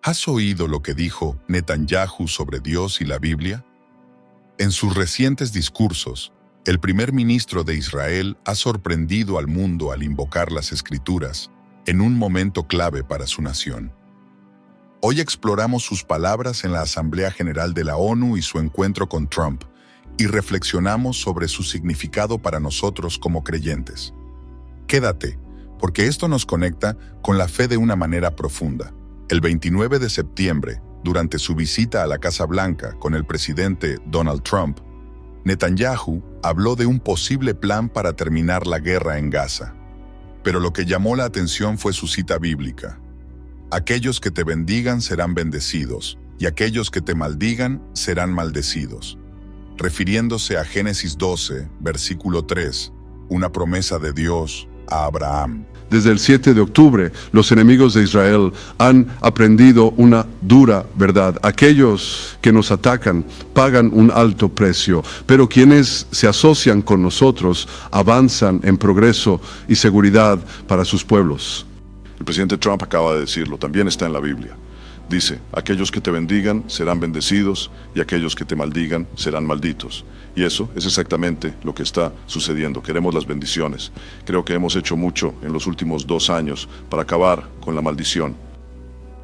¿Has oído lo que dijo Netanyahu sobre Dios y la Biblia? En sus recientes discursos, el primer ministro de Israel ha sorprendido al mundo al invocar las Escrituras en un momento clave para su nación. Hoy exploramos sus palabras en la Asamblea General de la ONU y su encuentro con Trump, y reflexionamos sobre su significado para nosotros como creyentes. Quédate, porque esto nos conecta con la fe de una manera profunda. El 29 de septiembre, durante su visita a la Casa Blanca con el presidente Donald Trump, Netanyahu habló de un posible plan para terminar la guerra en Gaza. Pero lo que llamó la atención fue su cita bíblica. Aquellos que te bendigan serán bendecidos, y aquellos que te maldigan serán maldecidos. Refiriéndose a Génesis 12, versículo 3, una promesa de Dios a Abraham. Desde el 7 de octubre, los enemigos de Israel han aprendido una dura verdad. Aquellos que nos atacan pagan un alto precio, pero quienes se asocian con nosotros avanzan en progreso y seguridad para sus pueblos. El presidente Trump acaba de decirlo, también está en la Biblia. Dice, aquellos que te bendigan serán bendecidos y aquellos que te maldigan serán malditos. Y eso es exactamente lo que está sucediendo. Queremos las bendiciones. Creo que hemos hecho mucho en los últimos 2 años para acabar con la maldición.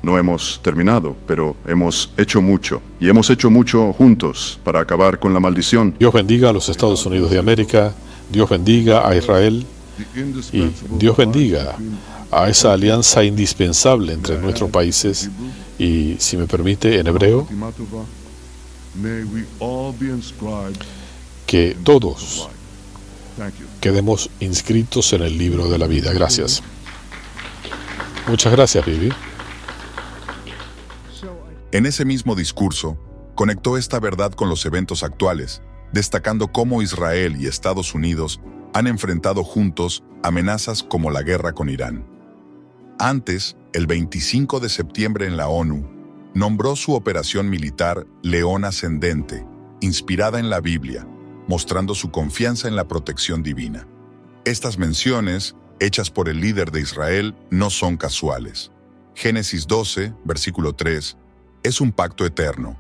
No hemos terminado, pero hemos hecho mucho. Y hemos hecho mucho juntos para acabar con la maldición. Dios bendiga a los Estados Unidos de América, Dios bendiga a Israel y Dios bendiga a esa alianza indispensable entre nuestros países y, si me permite, en hebreo, que todos quedemos inscritos en el libro de la vida. Gracias. Muchas gracias, Bibi. En ese mismo discurso, conectó esta verdad con los eventos actuales, destacando cómo Israel y Estados Unidos han enfrentado juntos amenazas como la guerra con Irán. Antes, el 25 de septiembre en la ONU, nombró su operación militar León Ascendente, inspirada en la Biblia, mostrando su confianza en la protección divina. Estas menciones, hechas por el líder de Israel, no son casuales. Génesis 12, versículo 3, es un pacto eterno.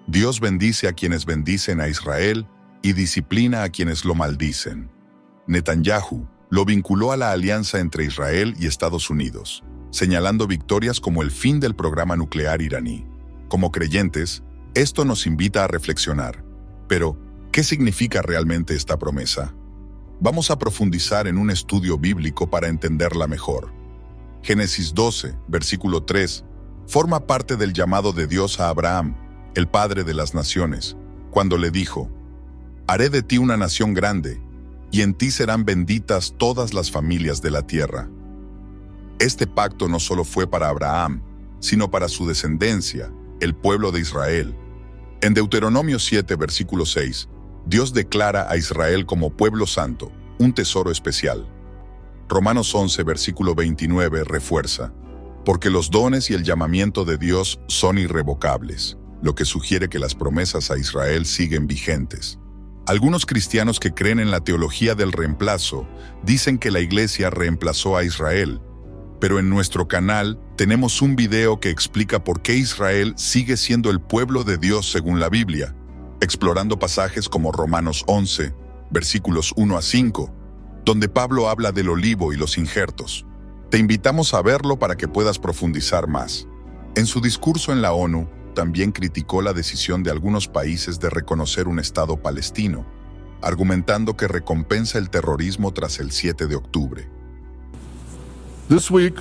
Dios bendice a quienes bendicen a Israel y disciplina a quienes lo maldicen. Netanyahu lo vinculó a la alianza entre Israel y Estados Unidos, señalando victorias como el fin del programa nuclear iraní. Como creyentes, esto nos invita a reflexionar. Pero, ¿qué significa realmente esta promesa? Vamos a profundizar en un estudio bíblico para entenderla mejor. Génesis 12, versículo 3, forma parte del llamado de Dios a Abraham, el padre de las naciones, cuando le dijo: «Haré de ti una nación grande, y en ti serán benditas todas las familias de la tierra». Este pacto no solo fue para Abraham, sino para su descendencia, el pueblo de Israel. En Deuteronomio 7, versículo 6, Dios declara a Israel como pueblo santo, un tesoro especial. Romanos 11, versículo 29 refuerza: «Porque los dones y el llamamiento de Dios son irrevocables», lo que sugiere que las promesas a Israel siguen vigentes. Algunos cristianos que creen en la teología del reemplazo dicen que la iglesia reemplazó a Israel, pero en nuestro canal tenemos un video que explica por qué Israel sigue siendo el pueblo de Dios según la Biblia, explorando pasajes como Romanos 11, versículos 1 a 5, donde Pablo habla del olivo y los injertos. Te invitamos a verlo para que puedas profundizar más. En su discurso en la ONU, también criticó la decisión de algunos países de reconocer un Estado palestino, argumentando que recompensa el terrorismo tras el 7 de octubre. This week,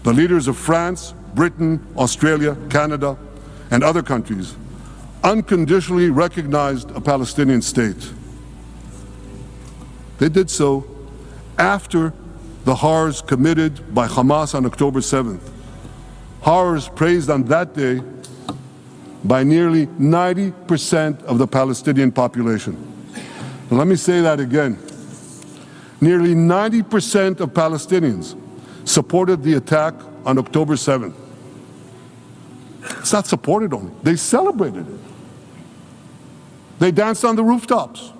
the leaders of France, Britain, Australia, Canada, and other countries unconditionally recognized a Palestinian state. They did so after the horrors committed by Hamas on October 7th. Horrors praised on that day by nearly 90% of the Palestinian population. And let me say that again. Nearly 90% of Palestinians supported the attack on October 7th. It's not supported only, they celebrated it. They danced on the rooftops.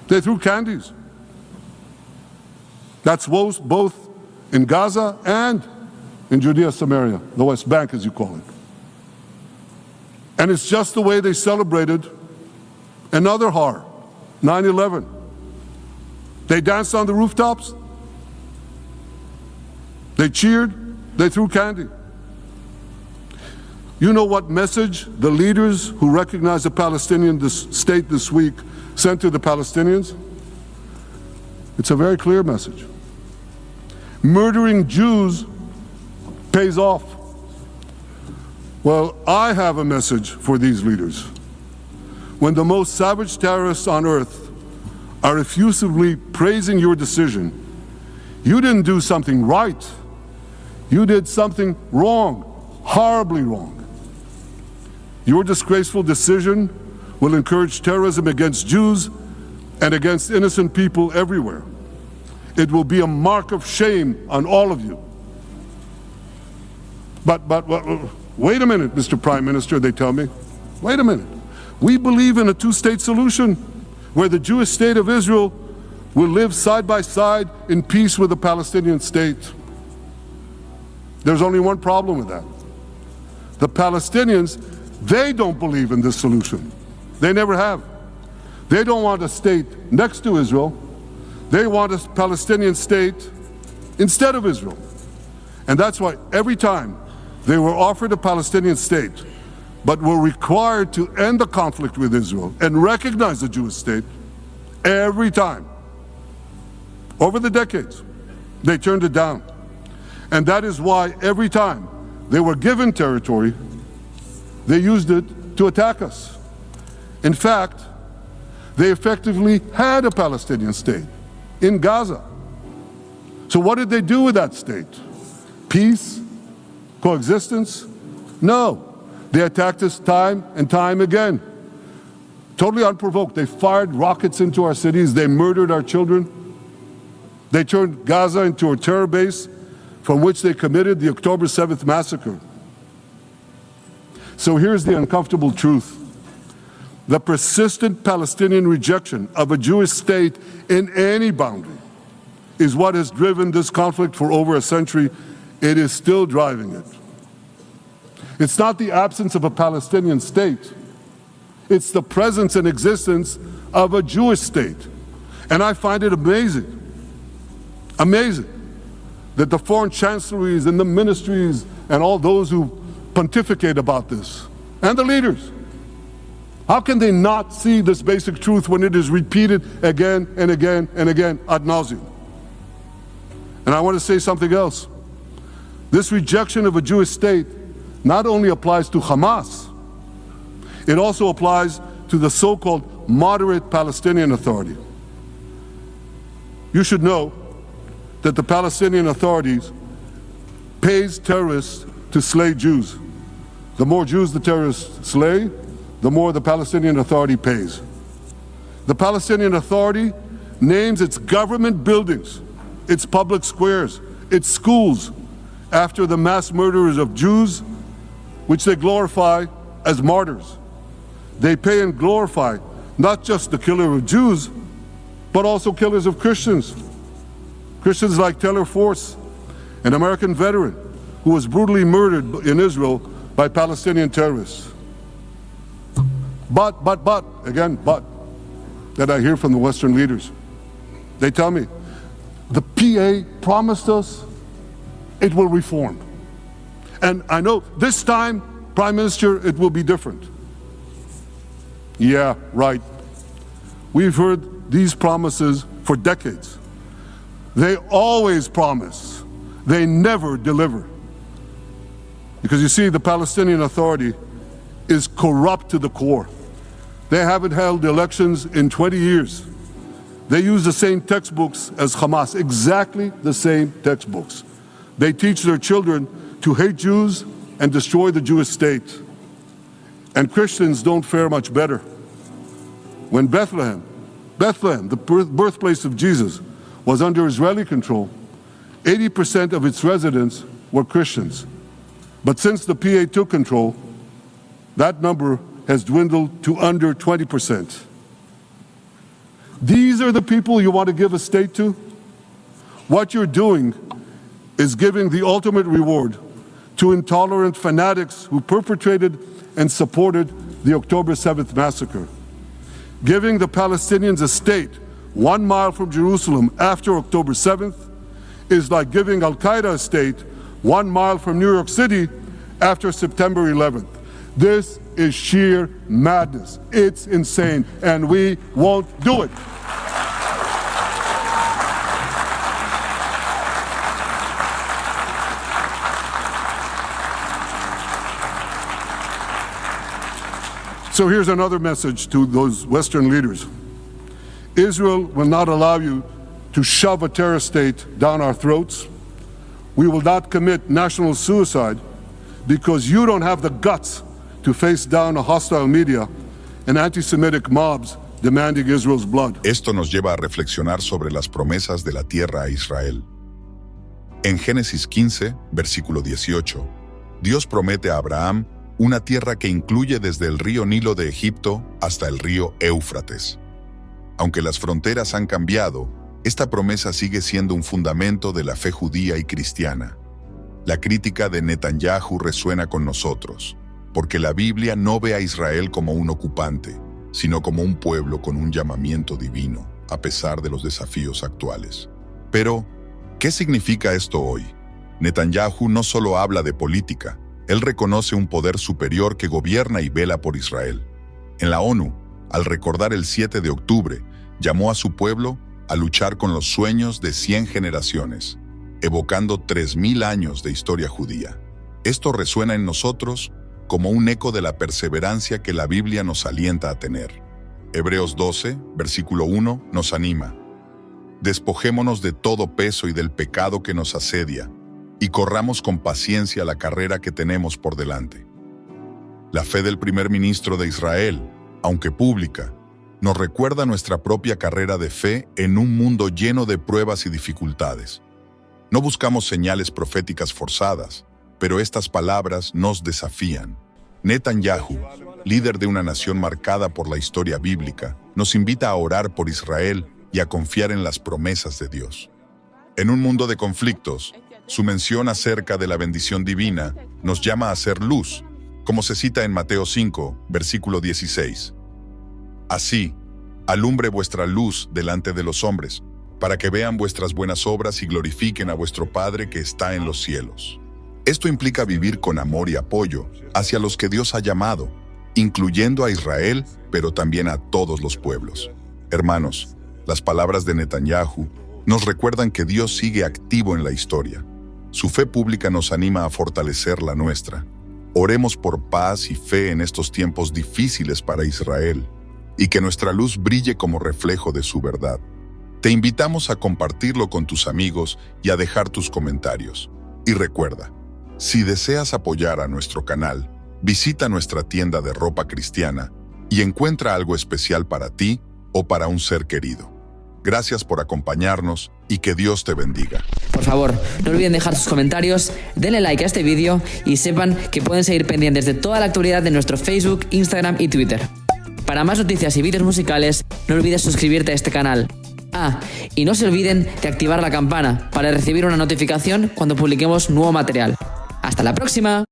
They threw candies. That's both in Gaza and in Judea, Samaria, the West Bank as you call it. And it's just the way they celebrated another horror, 9/11. They danced on the rooftops, they cheered, they threw candy. You know what message the leaders who recognize the Palestinian state this week sent to the Palestinians? It's a very clear message. Murdering Jews pays off. Well, I have a message for these leaders. When the most savage terrorists on earth are effusively praising your decision, you didn't do something right. You did something wrong, horribly wrong. Your disgraceful decision will encourage terrorism against Jews and against innocent people everywhere. It will be a mark of shame on all of you. But wait a minute, Mr. Prime Minister, they tell me. Wait a minute. We believe in a two-state solution where the Jewish state of Israel will live side by side in peace with the Palestinian state. There's only one problem with that. The Palestinians, they don't believe in this solution. They never have. They don't want a state next to Israel. They want a Palestinian state instead of Israel. And that's why every time they were offered a Palestinian state, but were required to end the conflict with Israel and recognize the Jewish state, every time, over the decades, they turned it down. And that is why every time they were given territory, they used it to attack us. In fact, they effectively had a Palestinian state in Gaza. So what did they do with that state? Peace? Coexistence? No. They attacked us time and time again. Totally unprovoked. They fired rockets into our cities. They murdered our children. They turned Gaza into a terror base from which they committed the October 7th massacre. So here's the uncomfortable truth. The persistent Palestinian rejection of a Jewish state in any boundary is what has driven this conflict for over a century. It is still driving it. It's not the absence of a Palestinian state. It's the presence and existence of a Jewish state. And I find it amazing that the foreign chancelleries and the ministries and all those who pontificate about this, and the leaders, how can they not see this basic truth when it is repeated again and again and again ad nauseum? And I want to say something else. This rejection of a Jewish state not only applies to Hamas, it also applies to the so-called moderate Palestinian Authority. You should know that the Palestinian authorities pays terrorists to slay Jews. The more Jews the terrorists slay, the more the Palestinian Authority pays. The Palestinian Authority names its government buildings, its public squares, its schools, after the mass murderers of Jews, which they glorify as martyrs. They pay and glorify not just the killer of Jews, but also killers of Christians. Christians like Taylor Force, an American veteran who was brutally murdered in Israel by Palestinian terrorists. But, that I hear from the Western leaders. They tell me, the PA promised us it will reform. And I know this time, Prime Minister, it will be different. Yeah, right. We've heard these promises for decades. They always promise. They never deliver. Because you see, the Palestinian Authority is corrupt to the core. They haven't held elections in 20 years. They use the same textbooks as Hamas, exactly the same textbooks. They teach their children to hate Jews and destroy the Jewish state. And Christians don't fare much better. When Bethlehem, the birthplace of Jesus, was under Israeli control, 80% of its residents were Christians. But since the PA took control, that number has dwindled to under 20%. These are the people you want to give a state to? What you're doing is giving the ultimate reward to intolerant fanatics who perpetrated and supported the October 7th massacre. Giving the Palestinians a state 1 mile from Jerusalem after October 7th is like giving Al-Qaeda a state 1 mile from New York City after September 11th. This is sheer madness. It's insane, and we won't do it. So here's another message to those Western leaders. Israel will not allow you to shove a terror state down our throats. We will not commit national suicide because you don't have the guts to face down a hostile media and anti-Semitic mobs demanding Israel's blood. Esto nos lleva a reflexionar sobre las promesas de la tierra a Israel. En Génesis 15, versículo 18, Dios promete a Abraham una tierra que incluye desde el río Nilo de Egipto hasta el río Éufrates. Aunque las fronteras han cambiado, esta promesa sigue siendo un fundamento de la fe judía y cristiana. La crítica de Netanyahu resuena con nosotros, porque la Biblia no ve a Israel como un ocupante, sino como un pueblo con un llamamiento divino, a pesar de los desafíos actuales. Pero, ¿qué significa esto hoy? Netanyahu no solo habla de política, él reconoce un poder superior que gobierna y vela por Israel. En la ONU, al recordar el 7 de octubre, llamó a su pueblo a luchar con los sueños de 100 generaciones, evocando 3000 años de historia judía. Esto resuena en nosotros como un eco de la perseverancia que la Biblia nos alienta a tener. Hebreos 12, versículo 1, nos anima. Despojémonos de todo peso y del pecado que nos asedia, y corramos con paciencia la carrera que tenemos por delante. La fe del primer ministro de Israel, aunque pública, nos recuerda nuestra propia carrera de fe en un mundo lleno de pruebas y dificultades. No buscamos señales proféticas forzadas, pero estas palabras nos desafían. Netanyahu, líder de una nación marcada por la historia bíblica, nos invita a orar por Israel y a confiar en las promesas de Dios. En un mundo de conflictos, su mención acerca de la bendición divina nos llama a ser luz, como se cita en Mateo 5, versículo 16. Así, alumbre vuestra luz delante de los hombres, para que vean vuestras buenas obras y glorifiquen a vuestro Padre que está en los cielos. Esto implica vivir con amor y apoyo hacia los que Dios ha llamado, incluyendo a Israel, pero también a todos los pueblos. Hermanos, las palabras de Netanyahu nos recuerdan que Dios sigue activo en la historia. Su fe pública nos anima a fortalecer la nuestra. Oremos por paz y fe en estos tiempos difíciles para Israel, y que nuestra luz brille como reflejo de su verdad. Te invitamos a compartirlo con tus amigos y a dejar tus comentarios. Y recuerda, si deseas apoyar a nuestro canal, visita nuestra tienda de ropa cristiana y encuentra algo especial para ti o para un ser querido. Gracias por acompañarnos y que Dios te bendiga. Por favor, no olviden dejar sus comentarios, denle like a este vídeo y sepan que pueden seguir pendientes de toda la actualidad de nuestro Facebook, Instagram y Twitter. Para más noticias y vídeos musicales, no olvides suscribirte a este canal. Y no se olviden de activar la campana para recibir una notificación cuando publiquemos nuevo material. ¡Hasta la próxima!